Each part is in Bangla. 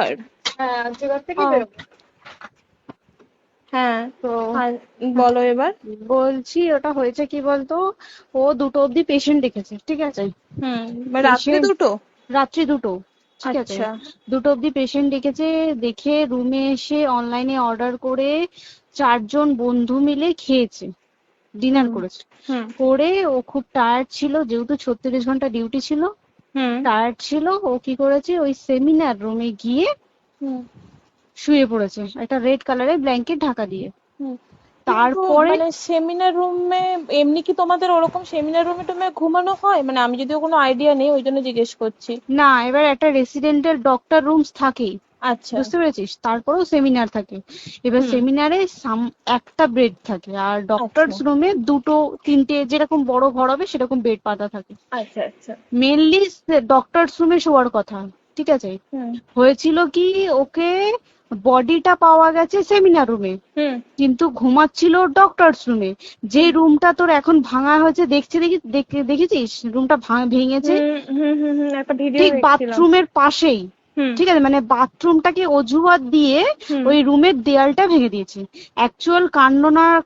আর্যগড়? হ্যাঁ আর্যগড় থেকে ও, বেরোবো। হ্যাঁ। তো আর বলো এবার। বলছি ওটা হয়েছে কি বলতো, ও 2টো অব্দি পেশেন্ট দেখেছে, ঠিক আছে। রাত্রে পেশেন্ট দুটো? রাত্রি 2টো, ঠিক আছে। আচ্ছা। 2টো অব্দি পেশেন্ট ডেকেছে, দেখে রুমে এসে অনলাইনে অর্ডার করে 4জন বন্ধু মিলে খেয়েছে, ডিনার হুম করেছে। হুম করে ও খুব টায়ার্ড ছিল, যেহেতু 36 ঘন্টা ডিউটি ছিল, হুম টায়ার্ড ছিল। ও কি করেছে, ওই সেমিনার রুমে গিয়ে হুম শুয়ে পড়েছে একটা রেড কালারের ব্ল্যাঙ্কেট ঢাকা দিয়ে। হুম। কিন্তু তারপরে মানে সেমিনার রুমে এমনি কি তোমাদের ওরকম সেমিনার রুমে টুমে ঘুমানো হয়? মানে আমি যদিও কোনো আইডিয়া নেই, ওই জন্য জিজ্ঞেস করছি। না, এবার একটা রেসিডেন্টাল ডক্টর রুমস থাকেই, আচ্ছা। বুঝতে পেরেছিস, তারপরেও সেমিনার থাকে। এবার হুম। সেমিনারে একটা বেড থাকে, আর আচ্ছা ডক্টরস রুমে 2টো 3টে যেরকম বড় ঘর হবে সেরকম বেড পাতা থাকে। আচ্ছা আচ্ছা। মেনলি ডক্টরস রুমে শোয়ার কথা, ঠিক আছে। হুম হয়েছিল কি, ওকে বডিটা পাওয়া গেছে সেমিনার রুমে, হুম কিন্তু ঘুমাচ্ছিল ডক্টরস রুমে। যে হুম রুমটা তোর এখন ভাঙা হয়েছে, দেখেছিস রুমটা ভেঙেছে, হুম হুম হুম হুম, একটা ভিডিও ঠিক দেখছিলাম। বাথরুমের পাশেই, হুম ঠিক আছে, মানে বাথরুমটাকে অজুহাত দিয়ে হুম। ওই রুমের দেয়ালটা ভেঙে দিয়েছে। অ্যাকচুয়াল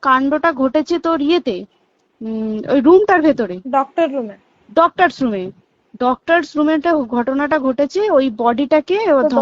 কাণ্ডটা ঘটেছে তোর ইয়েতে, ওই রুমটার ভেতরে, ডক্টর রুমে? ডক্টরস রুমে। ঘটনাটা ঘটেছে ওই বডিটাকে তো